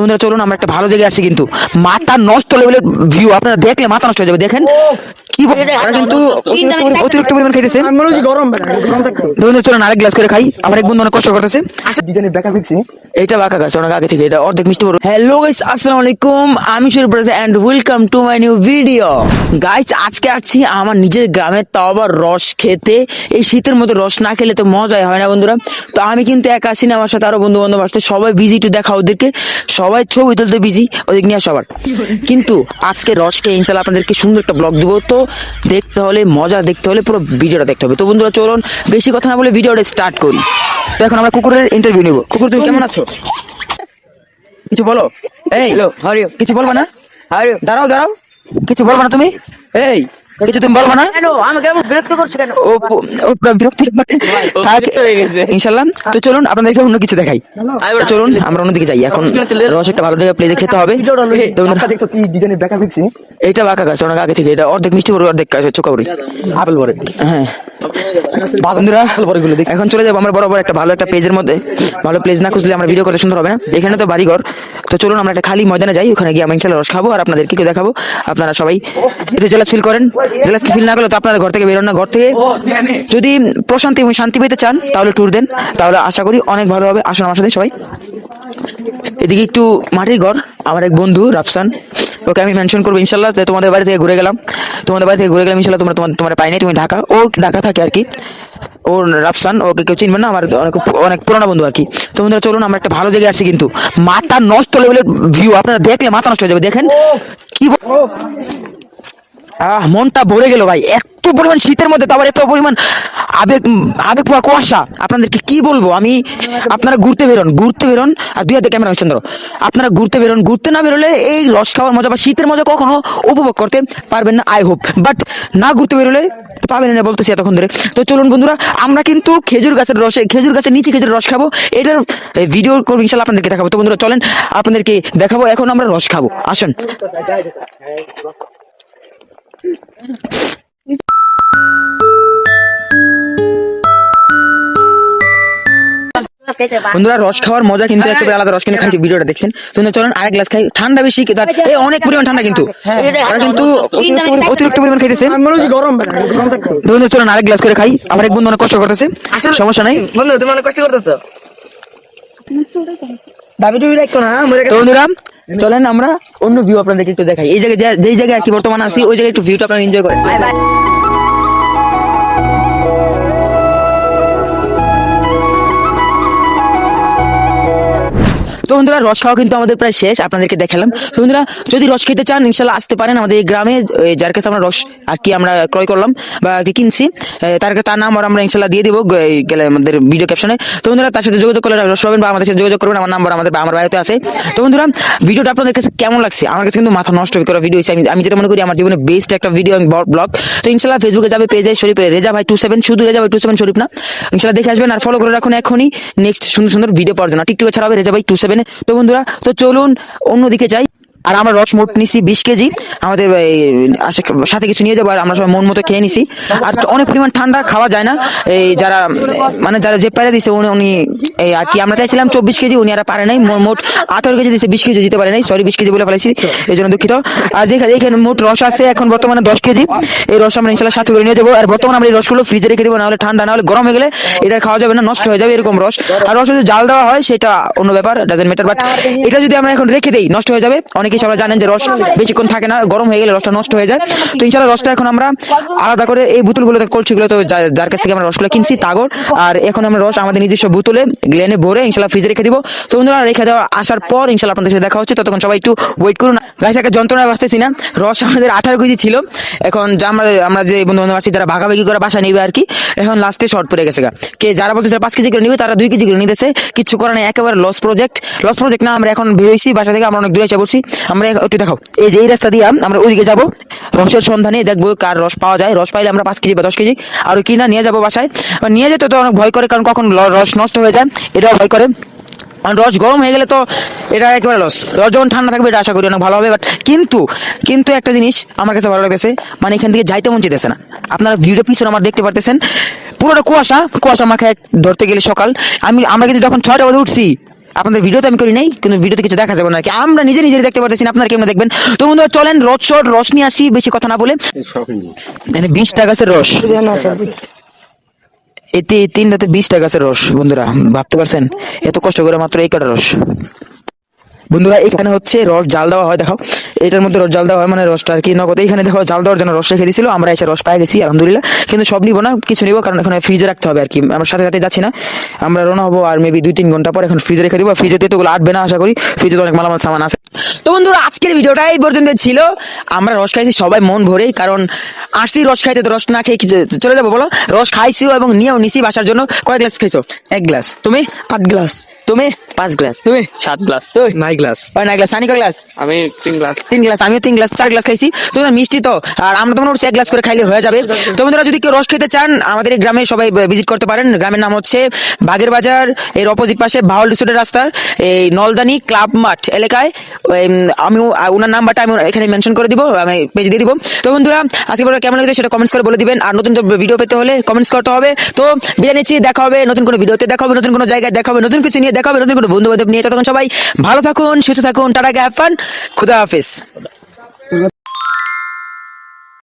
বন্ধুরা চলুন আমরা একটা ভালো জায়গায় আসছি, কিন্তু মাথা নষ্ট লেভেলের ভিউ, আপনারা দেখলে মাথা নষ্ট হয়ে যাবে। দেখেন কি ওরা কিন্তু অতিরিক্ত পরিমাণ খাইতেছে। বন্ধুরা চলুন আরেক গ্লাস করে খাই, আমার এক বন্ধু অনেক কষ্ট করতেছে। এইটা বাঁকা গাছ অনেক আগে থেকে, এটা অর্ধেক মিষ্টি বড়। হ্যালো গাইস, আসসালামু আলাইকুম, আমি Sharif Raja and welcome to my new video. Guys আজকে আসছি আমার নিজের গ্রামে, তাও আবার রস খেতে। এই শীতের মধ্যে রস না খেলে তো মজাই হয় না বন্ধুরা। তো আমি কিন্তু একা আসি না, আমার সাথে আরো বন্ধু বান্ধব আসছে, সবাই বিজি। একটু দেখা ওদেরকে, সবাই ছবি তুলতে বিজি, ওদিক নিয়ে সবার। কিন্তু আজকে রস খেয়ে ইনশাল্লাহ আপনাদেরকে সুন্দর একটা ব্লগ দিব। তো দেখতে হলে, মজা দেখতে হলে পুরো ভিডিওটা দেখতে হবে। তো বন্ধুরা চলুন বেশি কথা না বলে ভিডিওটা স্টার্ট করি। তো এখন আমরা কুকুরের ইন্টারভিউ নিব। কুকুর তুমি কেমন আছো? কিছু বলো। এই কিছু বলবা না? দাঁড়াও দাঁড়াও, কিছু বলবা না তুমি? এই কিছু তুমি বলবা না? বিরক্ত করছো কেন? ও বিরক্তি ইনশাল্লাহ। তো চলুন আপনাদেরকে অন্য কিছু দেখাই। চলুন আমরা অন্যদিকে যাই। এখন রস একটা ভালো জায়গায় প্লেসে খেতে হবে। এইটা বাঁকা গাছ অনেক আগে থেকে, এটা অর্ধেক মিষ্টি বড়, অর্ধেক চোখা বড়ি, আপেল বড়। হ্যাঁ বন্ধুরা এখন চলে যাবো আমরা বরাবর একটা ভালো একটা পেজের মধ্যে। ভালো প্লেস না খুঁজলে আমরা ভিডিও করতে সুন্দর হবে না। এখানে তো বাড়িঘর। তো চলুন আমরা একটা খালি ময়দানে যাই, ওখানে গিয়ে আমরা ইনশাল্লাহ রস খাবো আর আপনাদেরকে একটু দেখাবো। আপনারা সবাই একটু জেলাস ফিল করেন। জেলাস ফিল না করলে তো আপনারা ঘর থেকে বেরোন না। ঘর থেকে যদি প্রশান্তি এবং শান্তি পেতে চান তাহলে ট্যুর দেন, তাহলে আশা করি অনেক ভালো হবে। আসুন আমার সাথে সবাই। এদিকে একটু মাটির ঘর, আমার এক বন্ধু রাফসান, ওকে আমি মেনশন করবো ইনশাল্লাহ। তোমাদের বাড়ি থেকে ঘুরে গেলাম ইনশাল্লাহ। তোমার পাই নাই, তুমি ঢাকা, ও ঢাকা থাকে আর কি। ও রাফসান, ওকে কেউ চিনবে না, আমার অনেক পুরোনো বন্ধু আর কি। তো বন্ধুরা চলুন আমরা একটা ভালো জায়গায় আসছি, কিন্তু মাথা নষ্ট লেভেলের ভিউ, আপনারা দেখলে মাথা নষ্ট হয়ে যাবে। দেখেন কি মনটা ভরে গেল ভাই, এত পরিমাণ শীতের মধ্যে, তারপর এত পরিমাণ আবেগ পোয়া কুয়াশা। আপনাদেরকে কি বলবো আমি। আপনারা ঘুরতে বেরোন আর দুই হাতে ক্যামেরা চন্দ্র, আপনারা ঘুরতে বেরোন। ঘুরতে না বেরোলে এই রস খাওয়ার মজা বা শীতের মজা কখনো উপভোগ করতে পারবেন না, আই হোপ। বাট না ঘুরতে বেরোলে পাবেন না বলতেছি এতক্ষণ ধরে। তো চলুন বন্ধুরা আমরা কিন্তু খেজুর গাছের নিচে খেজুর রস খাবো, এটার ভিডিও করবো ইনশাল্লাহ, আপনাদেরকে দেখাবো। তো বন্ধুরা চলেন আপনাদেরকে দেখাবো, এখন আমরা রস খাবো, আসুন। বন্ধুরা রস খাওয়ার মজা কিন্তু একেবারে আলাদা। রস কিনে খাইছি, ভিডিওটা দেখছেন। চলুন আরেক গ্লাস খাই। ঠান্ডা বেশি, অনেক পরিমাণ ঠান্ডা, কিন্তু ওরা কিন্তু অতিরিক্ত পরিমাণ খাইতেছে। বন্ধুরা চলুন আরেক গ্লাস করে খাই, আমার এক বন্ধু অনেক কষ্ট করতেছে। সমস্যা নাই বন্ধু, তুমি অনেক কষ্ট করতেছো। তো বন্ধুরা চলেন আমরা অন্য ভিউ আপনাদেরকে একটু দেখাই। এই জায়গায় যেই জায়গায় আর কি বর্তমানে আছি, ওই জায়গায় একটু ভিউটা আপনারা এনজয় করেন। তো বন্ধুরা রস খাওয়া কিন্তু আমাদের প্রায় শেষ, আপনাদেরকে দেখালাম। তো বন্ধুরা যদি রস খেতে চান ইনশাল্লাহ আসতে পারেন আমাদের এই গ্রামে। যার কাছে আমরা রস আর কি আমরা ক্রয় করলাম বা কিনছি, তার নাম আর আমরা ইনশাল্লাহ দিয়ে দিবো আমাদের ভিডিও ক্যাপশনে। তো বন্ধুরা তার সাথে যোগাযোগ করলে রস পাবেন বা আমাদের সাথে যোগাযোগ করবেন। আমার নাম্বার আমার বাড়িতে আছে। তো বন্ধুরা ভিডিওটা আপনাদের কাছে কেমন লাগছে? আমার কাছে কিন্তু মাথা নষ্ট করা ভিডিও হয়েছে। আমি যেটা মনে করি আমার জীবনে বেস্ট একটা ভিডিও এবং ব্লগ। তো ইনশাল্লাহ ফেসবুকে যাবে, পেজে শরীফ রেজা ভাই 27, শুধু রেজা ভাই 27 শরীফ না, ইনশাল্লাহ দেখে আসবেন আর ফলো করে রাখুন এখনই নেক্সট সুন্দর সুন্দর ভিডিও পাওয়ার জন্য। টিকটকে ছাড়াবে রেজা ভাই 27। তো বন্ধুরা তো চলুন অন্যদিকে যাই। আর আমরা রস মোট নিছি 20 কেজি, আমাদের সাথে কিছু নিয়ে যাবো আর আমরা সবাই মন মতো খেয়ে নিছি। আর অনেক পরিমাণ ঠান্ডা, খাওয়া যায় না। এই যারা যে পারে দিছে উনি আর কি, আমরা চাইছিলাম 24 কেজি, উনি আর পারে নাই। মোট 18 কেজি দিচ্ছে, 20 কেজি দিতে পারে নাই, সরি 20 কেজি বলে ফেলেছি, এই জন্য দুঃখিত। আর এখানে মোট রস আছে এখন বর্তমানে 10 কেজি। এই রস আমরা ইনশাল্লাহ সাথে করে নিয়ে যাবো। আর বর্তমানে আমরা এই রসগুলো ফ্রিজে রেখে দেবো, নাহলে ঠান্ডা, নাহলে গরম হয়ে গেলে এটা খাওয়া যাবে না, নষ্ট হয়ে যাবে এরকম রস। আর রস যদি জাল দেওয়া হয় সেটা অন্য ব্যাপার, ডাজন্ট ম্যাটার। বাট এটা যদি আমরা এখন রেখে দেই নষ্ট হয়ে যাবে। অনেকেই সবাই জানেন যে রস বেশিক্ষণ থাকে না, গরম হয়ে গেলে রসটা নষ্ট হয়ে যায়। তো ইনশাল্লাহ রসটা এখন আমরা আলাদা করে এই বোতলগুলোতে, কলসিগুলোতে, যার কাছ থেকে আমরা রসগুলো কিনছি তাগর, আর এখন আমরা রস আমাদের নিজস্ব বোতলে গ্লেনে ভরে ইনশাল্লাহ ফ্রিজে রেখে দিব। তো বন্ধুরা রেখে দেওয়া আসার পর ইনশাল্লাহ আপনাদের সাথে দেখা হচ্ছে, ততক্ষণ সবাই একটু ওয়েট করুন। গাইস একটা যন্ত্রণায় বাঁচতেছি না। রস আমাদের 18 কেজি ছিল, এখন আমরা যে বন্ধু বান্ধব আছি তারা ভাগাভাগি করে বাসা নিবে আর কি। এখন লাস্টে শর্ট পড়ে গেছে কে যারা বলতেছে 5 কেজি করে নিবে, তারা 2 কেজি করে নিতেছে। কিছু করার নেই, একেবারে লস প্রজেক্ট না। আমরা এখন বেরোইছি বাসা থেকে, আমরা অনেক দূরে এসে পড়ছি। আমরা একটু দেখাও, এই যে এই রাস্তা দিয়ে আমরা ওইদিকে যাবো, রসের সন্ধানে দেখবো কার রস পাওয়া যায়। রস পাইলে আমরা 5 কেজি বা 10 কেজি আর কিনা নিয়ে যাবো বাসায়। নিয়ে যেতে তো অনেক ভয় করে, কারণ কখন রস নষ্ট হয়ে যায় এটাও ভয় করে। রস গরম হয়ে গেলে তো এটা একেবারে লস। রস যখন ঠান্ডা থাকবে এটা আশা করি অনেক ভালো হবে। বাট কিন্তু একটা জিনিস আমার কাছে ভালো লাগতেছে, মানে এখান থেকে যাইতে মন চাইতেছে না। আপনারা ভিডিও পিছনে আমার দেখতে পারতেছেন পুরোটা কুয়াশা মাখায় ধরতে গেলে সকাল। আমরা কিন্তু যখন 6টা বাজে উঠছি আপনাদের ভিডিওতে আমি করি নাই, কিন্তু ভিডিওতে কিছু দেখা যাবে না আর কি, আমরা নিজে নিজে দেখতে পারতেছি না, আপনারা কেমন দেখবেন। তো বন্ধুরা চলেন রস নিয়ে আসি, বেশি কথা না বলে। এখানে 20টা গাছের রস, এতে 3টাতে 20টা গাছের রস। বন্ধুরা ভাবতে পারছেন এত কষ্ট করে মাত্র এই কটা রস। বন্ধুরা এখানে হচ্ছে রস জাল দেওয়া হয়, দেখো এটার মধ্যে রস জাল দেওয়া হয়, মানে রসটা আর কি নগদ। এখানে দেখো জাল দেওয়ার জন্য রস রেখে দিয়েছিল, আমরা এসে রস পেয়ে গেছি আলহামদুলিল্লাহ। কিন্তু সব নিবো না, কিছু নিবো, কারণ এখানে ফ্রিজে রাখতে হবে আর কি, আমরা সাথে সাথে যাচ্ছি না, আমরা রওনা হবো আর মেবি 2-3 ঘন্টা পর। এখন ফ্রিজে রেখে দিবো, ফ্রিজে তো এগুলো আটবে না আশা করি, ফ্রিজে তো অনেক মালামাল সামান আছে। তো বন্ধুরা আজকের ভিডিওটা এই পর্যন্ত ছিল। আমরা রস খাইছি সবাই মন ভরে, কারণ আসছি রস খাইতে, তো রস না খেয়ে চলে যাবো বলো? রস খাইছিও এবং নিয়েও নিছি বাসার জন্য। কয় গ্লাস খাইছো? 1 গ্লাস, তুমি? 8 গ্লাস, তুমি? 5 গ্লাস, তুমি? 7 গ্লাস, তুই? 9 গ্লাস। 9 গ্লাস। সানি কয় গ্লাস? আমি 3 গ্লাস। 3 গ্লাস। আমিও 3 গ্লাস, 4 গ্লাস খাইছি। তো মিষ্টি তো, আর আমরা তো মনে হচ্ছে 1 গ্লাস করে খাইলে হয়ে যাবে। তো বন্ধুরা যদি কেউ রস খেতে চান আমাদের এই গ্রামে সবাই ভিজিট করতে পারেন। গ্রামের নাম হচ্ছে বাগের বাজার, এর অপোজিট পাশে বাউল রিসোর্টের রাস্তার এই নলদানি ক্লাব মাঠ এলাকায়। আমি ওনার নাম্বারটা আমি এখানে মেনশন করে দিব, আমি পেজ দিয়ে দিব। তো বন্ধুরা আজকে বলে কেমন লাগছে সেটা কমেন্টস করে বলে দিবেন, আর নতুন ভিডিও পেতে হলে কমেন্টস করতে হবে। তো বিদায় নিচ্ছি, দেখা হবে নতুন কোনো ভিডিওতে, দেখা হবে নতুন কোনো জায়গায়, দেখা হবে নতুন কিছু নিয়ে, দেখা হবে নতুন কোনো বন্ধু বান্ধব নিয়ে। ততক্ষণ সবাই ভালো থাকুন, সুস্থ থাকুন, টাটা, হ্যাভ ফান, খুদা হাফেজ।